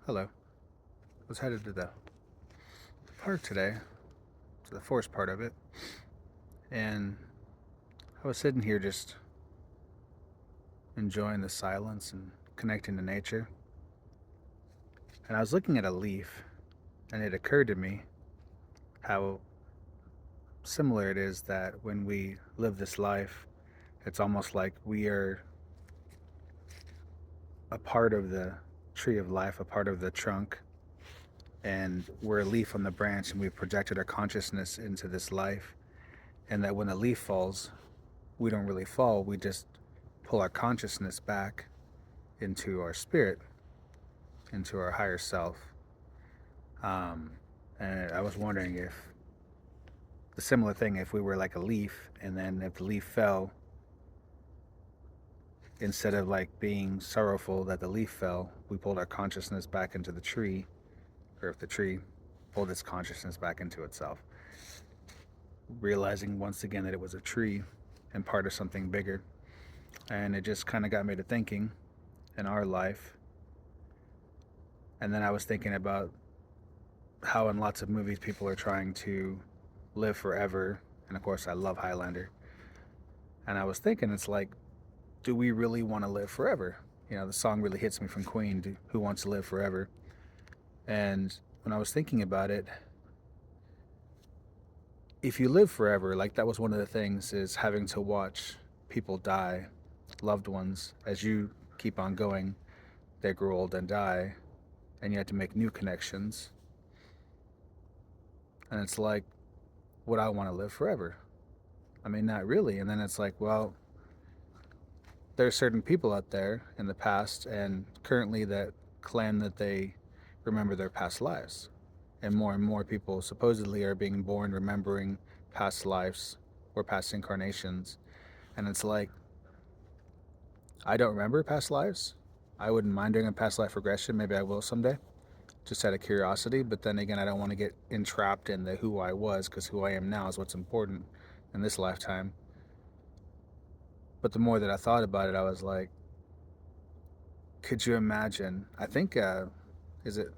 Hello. I was headed to the park today, to the forest part of it, and I was sitting here just enjoying the silence and connecting to nature. And I was looking at a leaf, and it occurred to me how similar it is that when we live this life, it's almost like we are a part of the tree of life, a part of the trunk, and we're a leaf on the branch, and we've projected our consciousness into this life. And that when the leaf falls, we don't really fall, we just pull our consciousness back into our spirit, into our higher self. Um, and I was wondering if the similar thing, if we were like a leaf, and then if the leaf fell, instead of like being sorrowful that the leaf fell, we pulled our consciousness back into the tree, or if the tree pulled its consciousness back into itself, realizing once again that it was a tree and part of something bigger. And it just kind of got me to thinking in our life. And then I was thinking about how in lots of movies people are trying to live forever. And of course, I love Highlander. And I was thinking, it's like, do we really want to live forever? You know, the song really hits me from Queen, Who Wants to Live Forever? And when I was thinking about it, if you live forever, like that was one of the things, is having to watch people die, loved ones, as you keep on going, they grow old and die, and you have to make new connections. And it's like, would I want to live forever? I mean, not really. And then it's like, well, there are certain people out there in the past and currently that claim that they remember their past lives. And more people supposedly are being born remembering past lives or past incarnations. And it's like, I don't remember past lives. I wouldn't mind doing a past life regression. Maybe I will someday, just out of curiosity. But then again, I don't want to get entrapped in the who I was, because who I am now is what's important in this lifetime. But the more that I thought about it, I was like, could you imagine? I think, is it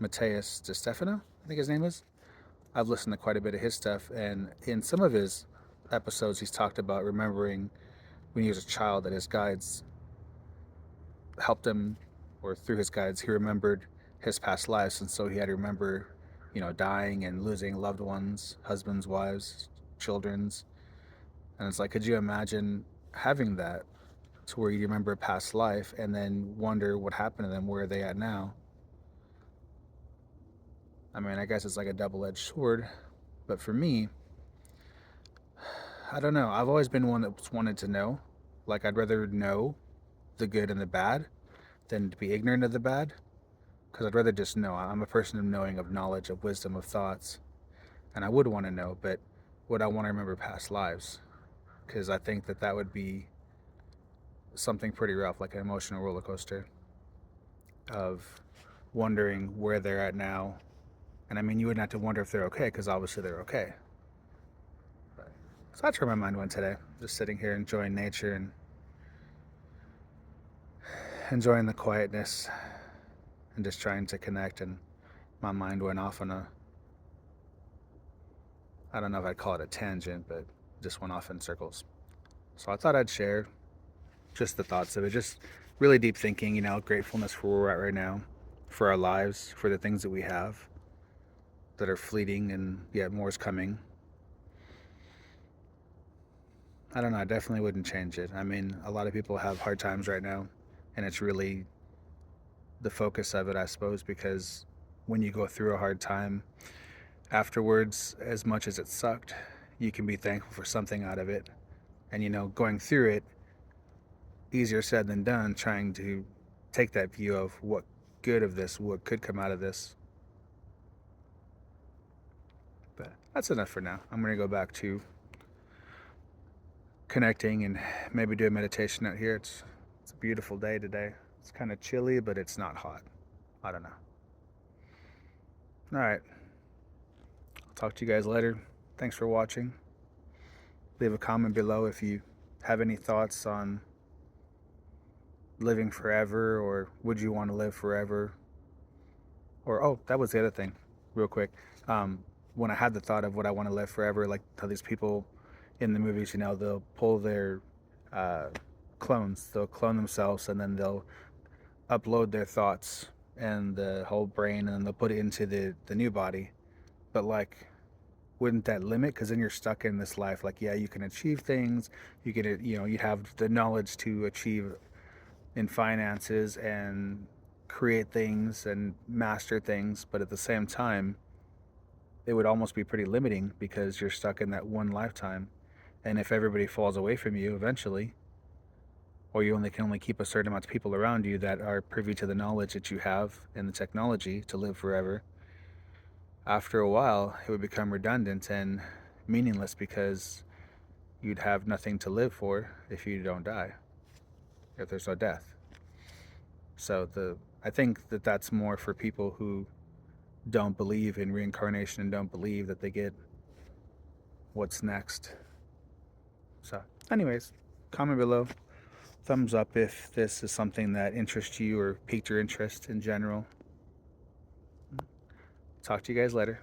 Mateus De Stefano? I think his name is. I've listened to quite a bit of his stuff, and in some of his episodes, he's talked about remembering when he was a child that his guides helped him, or through his guides, he remembered his past lives, and so he had to remember, dying and losing loved ones, husbands, wives, children's. And it's like, could you imagine having that to where you remember a past life and then wonder what happened to them, where are they at now? I mean, I guess it's like a double-edged sword, but for me, I don't know. I've always been one that's wanted to know. Like, I'd rather know the good and the bad than to be ignorant of the bad, because I'd rather just know. I'm a person of knowing, of knowledge, of wisdom, of thoughts, and I would want to know, but would I want to remember past lives? Because I think that that would be something pretty rough, like an emotional roller coaster of wondering where they're at now. And I mean, you wouldn't have to wonder if they're okay, because obviously they're okay. But, so that's where my mind went today. Just sitting here enjoying nature and enjoying the quietness and just trying to connect. And my mind went off on a, I don't know if I'd call it a tangent, but just went off in circles. So I thought I'd share just the thoughts of it. Just really deep thinking, gratefulness for where we're at right now, for our lives, for the things that we have that are fleeting, and yet more is coming. I don't know. I definitely wouldn't change it. I mean, a lot of people have hard times right now, and it's really the focus of it, I suppose, because when you go through a hard time, afterwards, as much as it sucked, you can be thankful for something out of it. And, going through it, easier said than done, trying to take that view of what good of this, what could come out of this. But that's enough for now. I'm going to go back to connecting and maybe do a meditation out here. It's a beautiful day today. It's kind of chilly, but it's not hot. I don't know. All right. I'll talk to you guys later. Thanks for watching. Leave a comment below if you have any thoughts on living forever, or would you want to live forever? Or, oh, that was the other thing, real quick. When I had the thought of what I want to live forever, like how these people in the movies, they'll pull their uh, clones, they'll clone themselves, and then they'll upload their thoughts and the whole brain, and then they'll put it into the new body. But like, wouldn't that limit? Because then you're stuck in this life. Like, yeah, you can achieve things. You can, you have the knowledge to achieve in finances and create things and master things, but at the same time, it would almost be pretty limiting because you're stuck in that one lifetime. And if everybody falls away from you eventually, or you only can only keep a certain amount of people around you that are privy to the knowledge that you have and the technology to live forever, after a while it would become redundant and meaningless because you'd have nothing to live for if you don't die, if there's no death. So I think that that's more for people who don't believe in reincarnation and don't believe that they get what's next. So, anyways, comment below. Thumbs up if this is something that interests you or piqued your interest in general. Talk to you guys later.